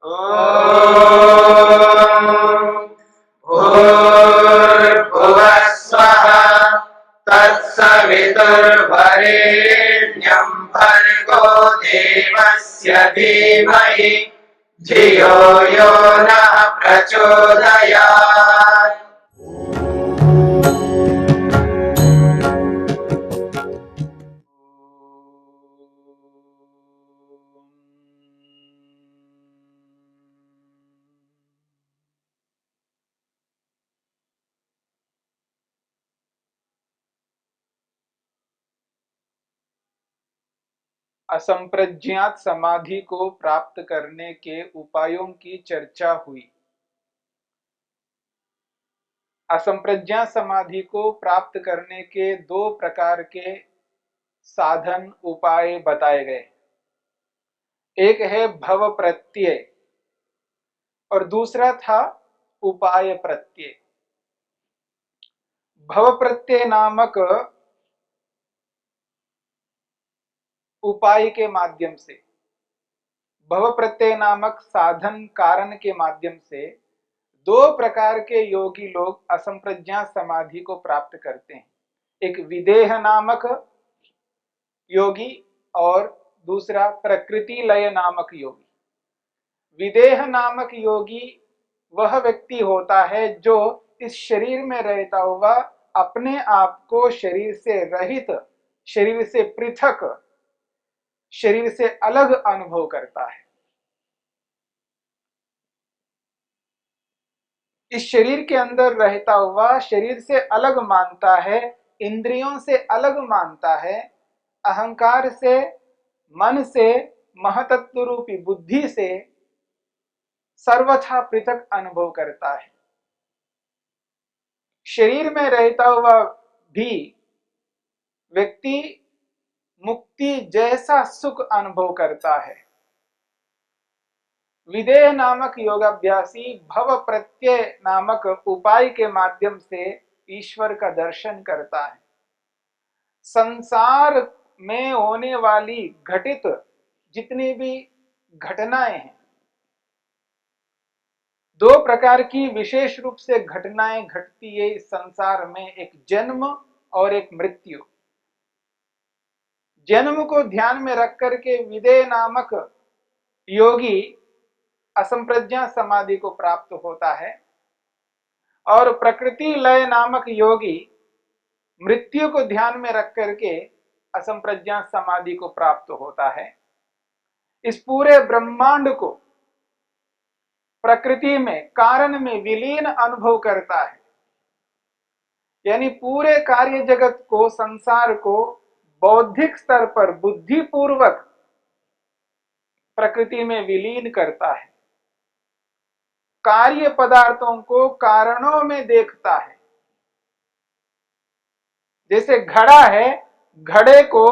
ॐ भूर्भुवः स्वः तत्सवितुर्वरेण्यं भर्गो देवस्य धीमहि धियो यो नः प्रचोदयात्। असंप्रज्ञात समाधि को प्राप्त करने के उपायों की चर्चा हुई। असंप्रज्ञात समाधि को प्राप्त करने के दो प्रकार के साधन उपाय बताए गए। एक है भव प्रत्यय और दूसरा था उपाय प्रत्यय। भव प्रत्यय नामक उपाय के माध्यम से, भव प्रत्यय नामक साधन कारण के माध्यम से दो प्रकार के योगी लोग असंप्रज्ञात समाधि को प्राप्त करते हैं। एक विदेह नामक योगी और दूसरा प्रकृति लय नामक योगी। विदेह नामक योगी वह व्यक्ति होता है जो इस शरीर में रहता हुआ अपने आप को शरीर से रहित, शरीर से पृथक, शरीर से अलग अनुभव करता है। इस शरीर के अंदर रहता हुआ शरीर से अलग मानता है, इंद्रियों से अलग मानता है, अहंकार से, मन से, महतत्व रूपी बुद्धि से सर्वथा पृथक अनुभव करता है। शरीर में रहता हुआ भी व्यक्ति मुक्ति जैसा सुख अनुभव करता है। विदेह नामक योगाभ्यासी भव प्रत्यय नामक उपाय के माध्यम से ईश्वर का दर्शन करता है। संसार में होने वाली घटित जितनी भी घटनाएं हैं, दो प्रकार की विशेष रूप से घटनाएं घटती है इस संसार में, एक जन्म और एक मृत्यु। जन्म को ध्यान में रख करके विदेह नामक योगी असंप्रज्ञात समाधि को प्राप्त होता है और प्रकृति लय नामक योगी मृत्यु को ध्यान में रख करके असंप्रज्ञात समाधि को प्राप्त होता है। इस पूरे ब्रह्मांड को प्रकृति में, कारण में विलीन अनुभव करता है, यानी पूरे कार्य जगत को, संसार को बौद्धिक स्तर पर बुद्धिपूर्वक प्रकृति में विलीन करता है। कार्य पदार्थों को कारणों में देखता है। जैसे घड़ा है, घड़े को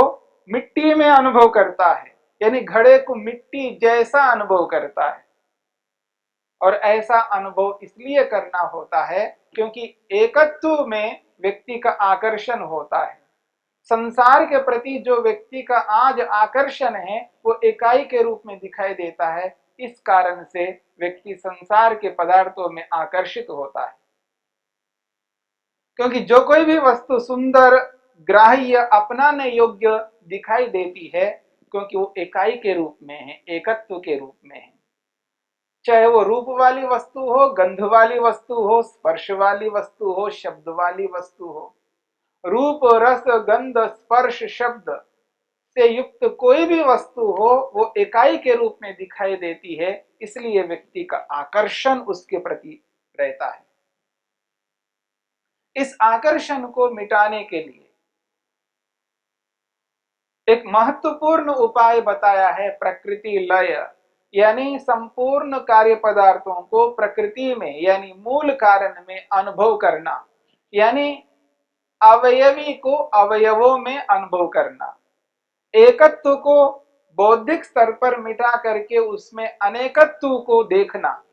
मिट्टी में अनुभव करता है, यानी घड़े को मिट्टी जैसा अनुभव करता है। और ऐसा अनुभव इसलिए करना होता है क्योंकि एकत्व में व्यक्ति का आकर्षण होता है। संसार के प्रति जो व्यक्ति का आज आकर्षण है वो इकाई के रूप में दिखाई देता है। इस कारण से व्यक्ति संसार के पदार्थों में आकर्षित होता है, क्योंकि जो कोई भी वस्तु सुंदर, ग्राह्य, अपनाने योग्य दिखाई देती है क्योंकि वो इकाई के रूप में है, एकत्व के रूप में है। चाहे वो रूप वाली वस्तु हो, गंध वाली वस्तु हो, स्पर्श वाली वस्तु हो, शब्द वाली वस्तु हो, रूप, रस, गंध, स्पर्श, शब्द से युक्त कोई भी वस्तु हो वो इकाई के रूप में दिखाई देती है, इसलिए व्यक्ति का आकर्षण उसके प्रति रहता है। इस आकर्षण को मिटाने के लिए एक महत्वपूर्ण उपाय बताया है प्रकृति लय, यानी संपूर्ण कार्य पदार्थों को प्रकृति में यानी मूल कारण में अनुभव करना, यानी अवयवी को अवयवों में अनुभव करना, एकत्व को बौद्धिक स्तर पर मिटा करके उसमें अनेकत्व को देखना।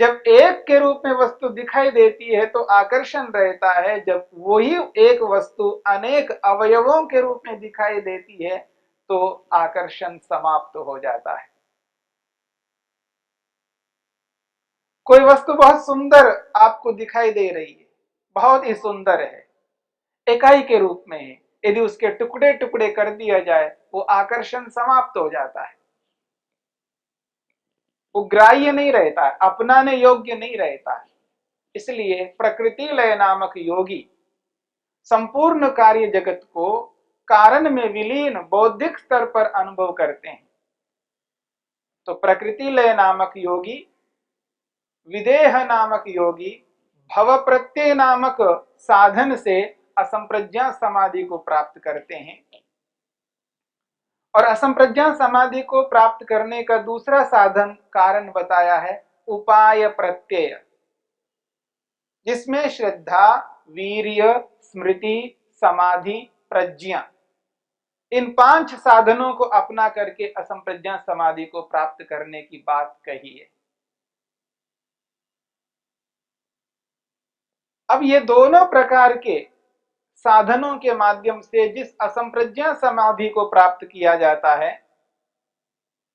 जब एक के रूप में वस्तु दिखाई देती है तो आकर्षण रहता है, जब वही एक वस्तु अनेक अवयवों के रूप में दिखाई देती है तो आकर्षण समाप्त हो जाता है। कोई वस्तु बहुत सुंदर आपको दिखाई दे रही है, बहुत ही सुंदर है, इकाई के रूप में है, यदि उसके टुकड़े टुकड़े कर दिया जाए वो आकर्षण समाप्त हो जाता है, वो ग्राह्य नहीं रहता है, अपनाने योग्य नहीं रहता है। इसलिए प्रकृति लय नामक योगी संपूर्ण कार्य जगत को कारण में विलीन बौद्धिक स्तर पर अनुभव करते हैं। तो प्रकृति लय नामक योगी, विदेह नामक योगी भव प्रत्यय नामक साधन से असंप्रज्ञा समाधि को प्राप्त करते हैं। और असंप्रज्ञा समाधि को प्राप्त करने का दूसरा साधन कारण बताया है उपाय प्रत्यय, जिसमें श्रद्धा, वीर्य, स्मृति, समाधि, प्रज्ञा, इन 5 साधनों को अपना करके असंप्रज्ञा समाधि को प्राप्त करने की बात कही है। अब ये दोनों प्रकार के साधनों के माध्यम से जिस असंप्रज्ञा समाधि को प्राप्त किया जाता है,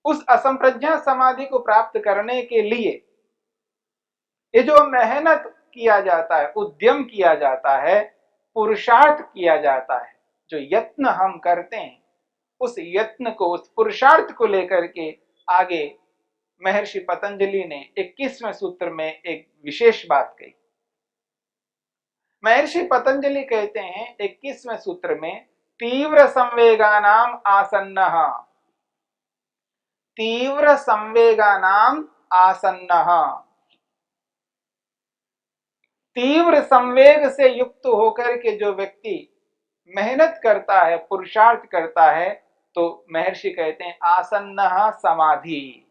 उस असंप्रज्ञा समाधि को प्राप्त करने के लिए ये जो मेहनत किया जाता है, उद्यम किया जाता है, पुरुषार्थ किया जाता है, जो यत्न हम करते हैं, उस यत्न को, उस पुरुषार्थ को लेकर के आगे महर्षि पतंजलि ने 21वें सूत्र में एक विशेष बात कही। महर्षि पतंजलि कहते हैं 21वें सूत्र में, तीव्र संवेगानाम आसन्नः, तीव्र संवेगानाम आसन्नः, तीव्र संवेग से युक्त होकर के जो व्यक्ति मेहनत करता है, पुरुषार्थ करता है, तो महर्षि कहते हैं आसन्नः समाधि।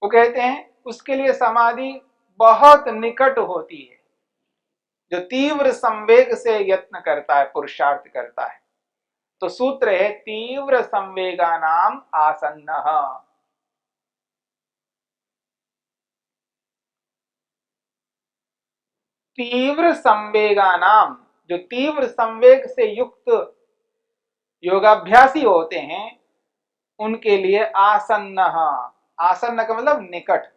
वो कहते हैं उसके लिए समाधि बहुत निकट होती है, जो तीव्र संवेग से यत्न करता है, पुरुषार्थ करता है। तो सूत्र है तीव्र संवेगानाम आसन्नः। तीव्र संवेगानाम, जो तीव्र संवेग से युक्त योगाभ्यासी होते हैं, उनके लिए आसन्नः, आसन्न का मतलब निकट,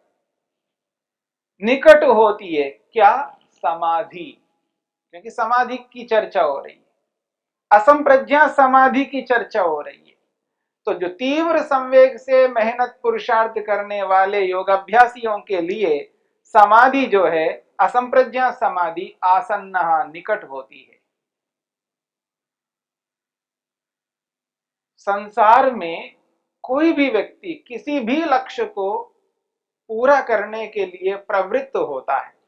निकट होती है क्या? समाधि, क्योंकि समाधि की चर्चा हो रही है, असंप्रज्ञा समाधि की चर्चा हो रही है। तो जो तीव्र संवेग से मेहनत पुरुषार्थ करने वाले योगाभ्यासियों के लिए समाधि जो है, असंप्रज्ञा समाधि, आसन्नः, निकट होती है। संसार में कोई भी व्यक्ति किसी भी लक्ष्य को पूरा करने के लिए प्रवृत्त होता है।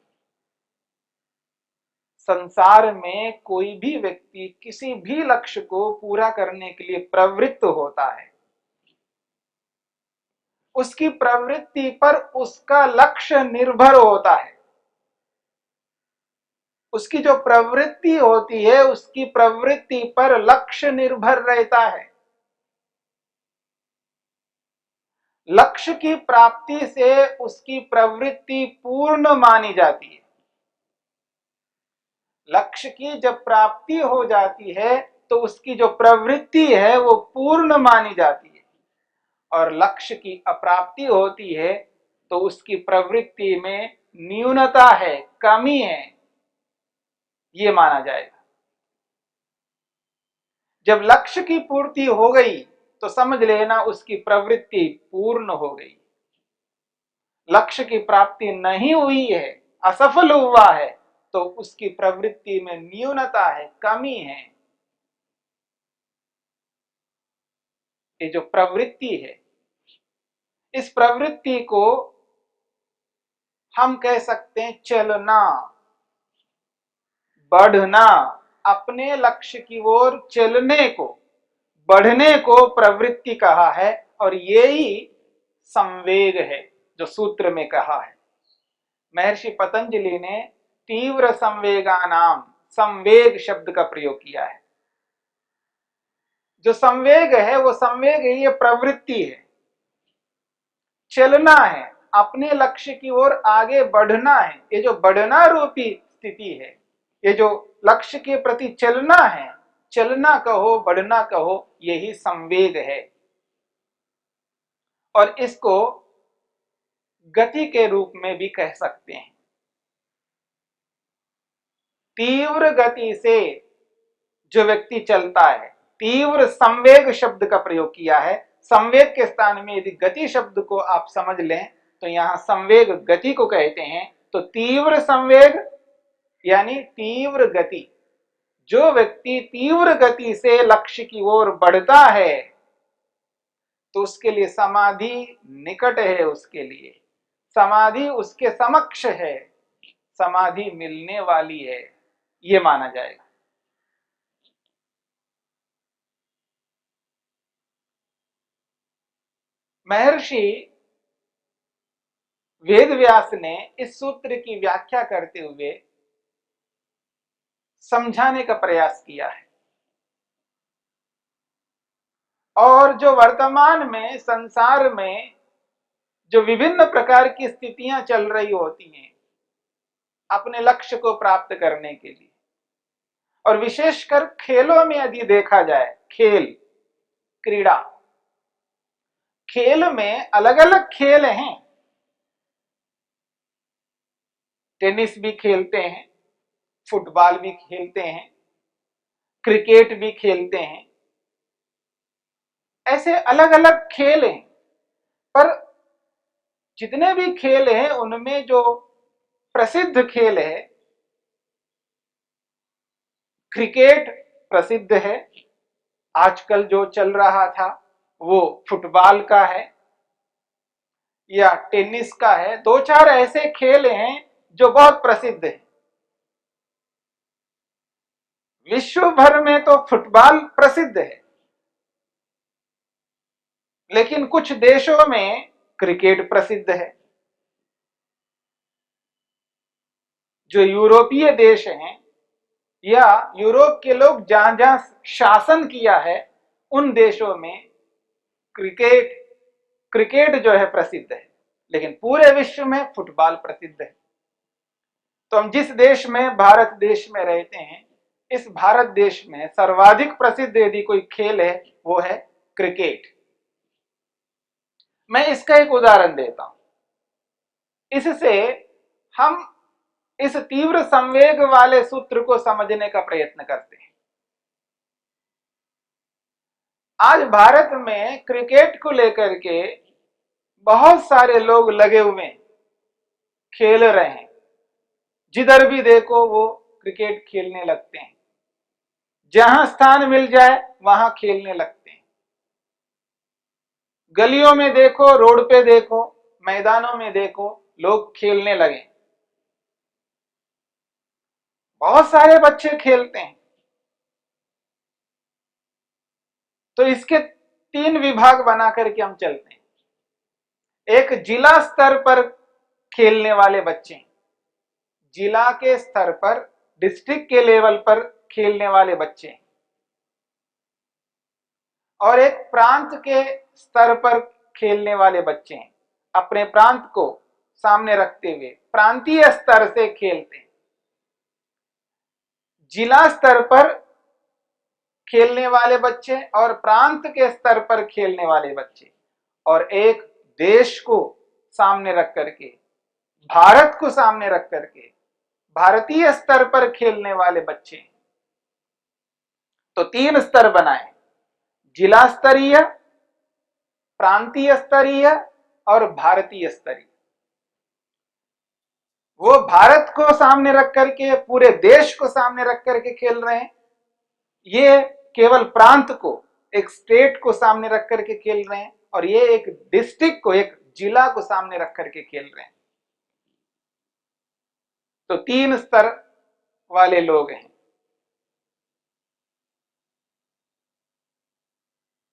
संसार में कोई भी व्यक्ति किसी भी लक्ष्य को पूरा करने के लिए प्रवृत्त होता है। उसकी प्रवृत्ति पर उसका लक्ष्य निर्भर होता है। उसकी जो प्रवृत्ति होती है, उसकी प्रवृत्ति पर लक्ष्य निर्भर रहता है। लक्ष्य की प्राप्ति से उसकी प्रवृत्ति पूर्ण मानी जाती है। लक्ष्य की जब प्राप्ति हो जाती है तो उसकी जो प्रवृत्ति है वो पूर्ण मानी जाती है, और लक्ष्य की अप्राप्ति होती है तो उसकी प्रवृत्ति में न्यूनता है, कमी है, ये माना जाएगा। जब लक्ष्य की पूर्ति हो गई तो समझ लेना उसकी प्रवृत्ति पूर्ण हो गई। लक्ष्य की प्राप्ति नहीं हुई है, असफल हुआ है, तो उसकी प्रवृत्ति में न्यूनता है, कमी है। ये जो प्रवृत्ति है, इस प्रवृत्ति को हम कह सकते हैं चलना, बढ़ना, अपने लक्ष्य की ओर चलने को, बढ़ने को प्रवृत्ति कहा है। और यही संवेग है जो सूत्र में कहा है। महर्षि पतंजलि ने तीव्र संवेगानाम, संवेग शब्द का प्रयोग किया है। जो संवेग है वो संवेग है, ये प्रवृत्ति है, चलना है, अपने लक्ष्य की ओर आगे बढ़ना है। ये जो बढ़ना रूपी स्थिति है, ये जो लक्ष्य के प्रति चलना है, चलना कहो, बढ़ना कहो, यही संवेग है। और इसको गति के रूप में भी कह सकते हैं। तीव्र गति से जो व्यक्ति चलता है, तीव्र संवेग शब्द का प्रयोग किया है। संवेग के स्थान में यदि गति शब्द को आप समझ लें तो यहां संवेग गति को कहते हैं। तो तीव्र संवेग यानी तीव्र गति, जो व्यक्ति तीव्र गति से लक्ष्य की ओर बढ़ता है तो उसके लिए समाधि निकट है, उसके लिए समाधि उसके समक्ष है, समाधि मिलने वाली है, ये माना जाएगा। महर्षि वेदव्यास ने इस सूत्र की व्याख्या करते हुए समझाने का प्रयास किया है। और जो वर्तमान में संसार में जो विभिन्न प्रकार की स्थितियां चल रही होती हैं अपने लक्ष्य को प्राप्त करने के लिए, और विशेषकर खेलों में यदि देखा जाए, खेल क्रीड़ा, खेल में अलग अलग खेल हैं। टेनिस भी खेलते हैं, फुटबॉल भी खेलते हैं, क्रिकेट भी खेलते हैं, ऐसे अलग अलग खेल हैं। पर जितने भी खेल हैं उनमें जो प्रसिद्ध खेल है, क्रिकेट प्रसिद्ध है। आजकल जो चल रहा था वो फुटबॉल का है या टेनिस का है। दो चार ऐसे खेल हैं जो बहुत प्रसिद्ध है। विश्व भर में तो फुटबॉल प्रसिद्ध है, लेकिन कुछ देशों में क्रिकेट प्रसिद्ध है। जो यूरोपीय देश हैं या यूरोप के लोग जहां जहां शासन किया है उन देशों में क्रिकेट जो है प्रसिद्ध है, लेकिन पूरे विश्व में फुटबॉल प्रसिद्ध है। तो हम जिस देश में, भारत देश में रहते हैं, इस भारत देश में सर्वाधिक प्रसिद्ध यदि कोई खेल है वो है क्रिकेट। मैं इसका एक उदाहरण देता हूं। इससे हम इस तीव्र संवेग वाले सूत्र को समझने का प्रयत्न करते हैं। आज भारत में क्रिकेट को लेकर के बहुत सारे लोग लगे हुए हैं, खेल रहे हैं। जिधर भी देखो वो क्रिकेट खेलने लगते हैं, जहां स्थान मिल जाए वहां खेलने लगते हैं। गलियों में देखो, रोड पे देखो, मैदानों में देखो, लोग खेलने लगे। बहुत सारे बच्चे खेलते हैं। तो इसके तीन विभाग बना करके हम चलते हैं। एक जिला स्तर पर खेलने वाले बच्चे, जिला के स्तर पर, डिस्ट्रिक्ट के लेवल पर खेलने वाले बच्चे, और एक प्रांत के स्तर पर खेलने वाले बच्चे हैं। अपने प्रांत को सामने रखते हुए प्रांतीय स्तर से खेलते हैं। जिला स्तर पर खेलने वाले बच्चे और प्रांत के स्तर पर खेलने वाले बच्चे, और एक देश को सामने रख करके, भारत को सामने रख करके भारतीय स्तर पर खेलने वाले बच्चे। तो तीन स्तर बनाए, जिला स्तरीय, प्रांतीय स्तरीय और भारतीय स्तरीय। वो भारत को सामने रख करके, पूरे देश को सामने रख करके खेल रहे हैं, ये केवल प्रांत को, एक स्टेट को सामने रख करके खेल रहे हैं, और ये एक डिस्ट्रिक्ट को, एक जिला को सामने रख करके खेल रहे हैं। तो तीन स्तर वाले लोग हैं।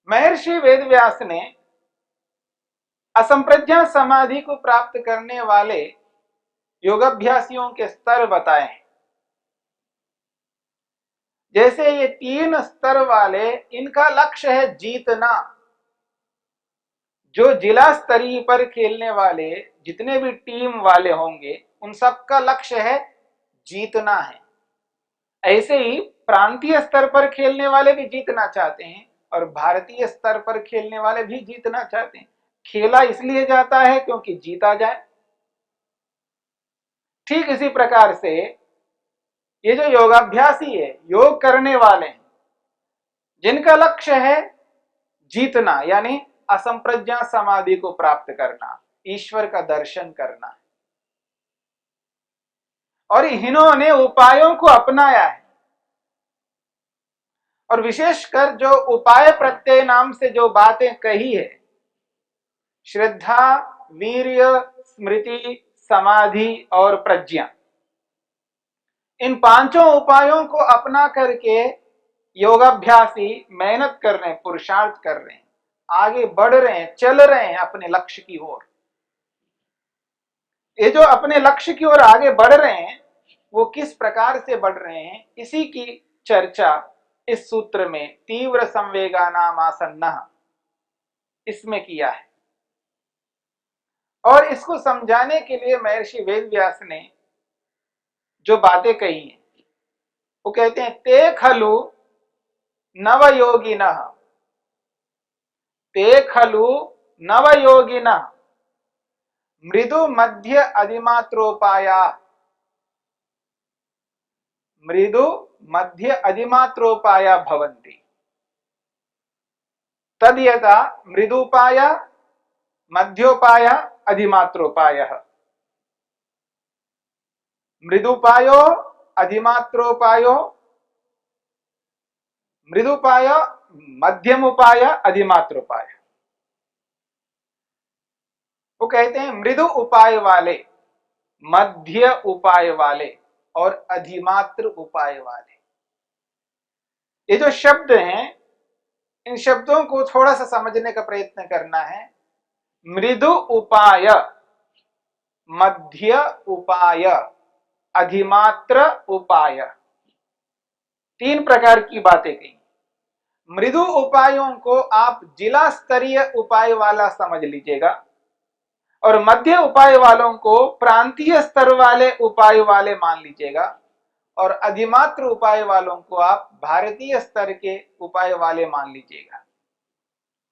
महर्षि वेदव्यास ने असंप्रज्ञा समाधि को प्राप्त करने वाले योगाभ्यासियों के स्तर बताए हैं। जैसे ये तीन स्तर वाले, इनका लक्ष्य है जीतना। जो जिला स्तरीय पर खेलने वाले जितने भी टीम वाले होंगे उन सबका लक्ष्य है जीतना है। ऐसे ही प्रांतीय स्तर पर खेलने वाले भी जीतना चाहते हैं और भारतीय स्तर पर खेलने वाले भी जीतना चाहते हैं। खेला इसलिए जाता है क्योंकि जीता जाए। ठीक इसी प्रकार से ये जो योगाभ्यासी है, योग करने वाले हैं, जिनका लक्ष्य है जीतना, यानी असंप्रज्ञा समाधि को प्राप्त करना, ईश्वर का दर्शन करना, और इन्होंने उपायों को अपनाया है। और विशेषकर जो उपाय प्रत्यय नाम से जो बातें कही है, श्रद्धा, वीर्य, स्मृति, समाधि और प्रज्ञा, इन पांचों उपायों को अपना करके योगाभ्यासी मेहनत कर रहे हैं, पुरुषार्थ कर रहे हैं, आगे बढ़ रहे हैं, चल रहे हैं अपने लक्ष्य की ओर। ये जो अपने लक्ष्य की ओर आगे बढ़ रहे हैं, वो किस प्रकार से बढ़ रहे हैं, इसी की चर्चा इस सूत्र में तीव्र संवेगानाम आसन्नः इसमें किया है। और इसको समझाने के लिए महर्षि वेदव्यास ने जो बातें कही हैं, वो कहते हैं ते खलु नवयोगिनः, ते खलु नवयोगिनः मृदु मध्य अधिमात्रोपाया, मृदु मध्य अधिमात्रोपाया भवन्ति तद्यथा मृदुपाया मध्योपाया अधिमात्रोपायः, मृदुपायो अधिमात्रोपायो, मृदुपाय मध्यमुपाय अधिमात्रोपाय। वो कहते हैं मृदु उपाय वाले, मध्य उपाय वाले और अधिमात्र उपाय वाले। ये जो शब्द हैं, इन शब्दों को थोड़ा सा समझने का प्रयत्न करना है। मृदु उपाय, मध्य उपाय, अधिमात्र उपाय, तीन प्रकार की बातें कही। मृदु उपायों को आप जिला स्तरीय उपाय वाला समझ लीजिएगा, और मध्य उपाय वालों को प्रांतीय स्तर वाले उपाय वाले मान लीजिएगा, और अधिमात्र उपाय वालों को आप भारतीय स्तर के उपाय वाले मान लीजिएगा,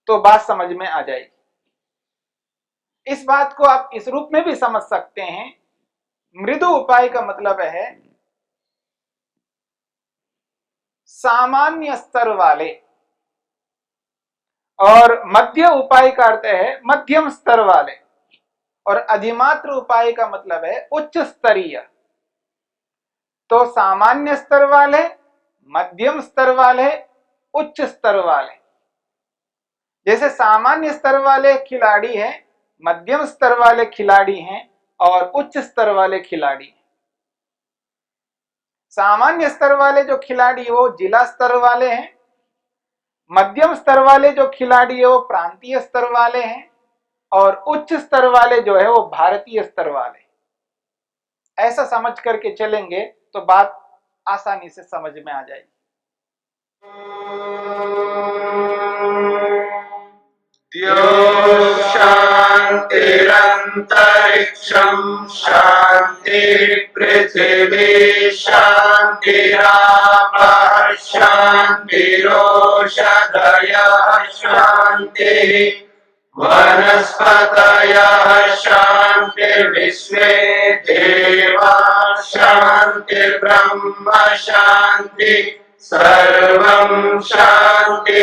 तो बात समझ में आ जाएगी। इस बात को आप इस रूप में भी समझ सकते हैं, मृदु उपाय का मतलब है सामान्य स्तर वाले, और मध्य उपाय का अर्थ है मध्यम स्तर वाले, और अधिमात्र उपाय का मतलब है उच्च स्तरीय। तो सामान्य स्तर वाले, मध्यम स्तर वाले, उच्च स्तर वाले। जैसे सामान्य स्तर वाले खिलाड़ी हैं, मध्यम स्तर वाले खिलाड़ी हैं और उच्च स्तर वाले खिलाड़ी हैं। सामान्य स्तर वाले जो खिलाड़ी वो जिला स्तर वाले हैं, मध्यम स्तर वाले जो खिलाड़ी है वो प्रांतीय स्तर वाले हैं, और उच्च स्तर वाले जो है वो भारतीय स्तर वाले। ऐसा समझ करके चलेंगे तो बात आसानी से समझ में आ जाएगी। शांतिरंतरिक्षं शांति पृथिवी शांतिरापः शांतिरोषधयः शांतिः वनस्पतयः शांतिर्विश्वे देवाः शांतिर्ब्रह्म शांति सर्वं शांति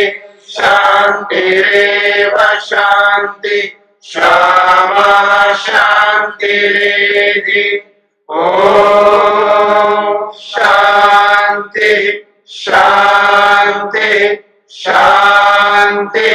शांतिरेव शांति क्षमा शांतिरेधि। ओम शांति शांति शांति।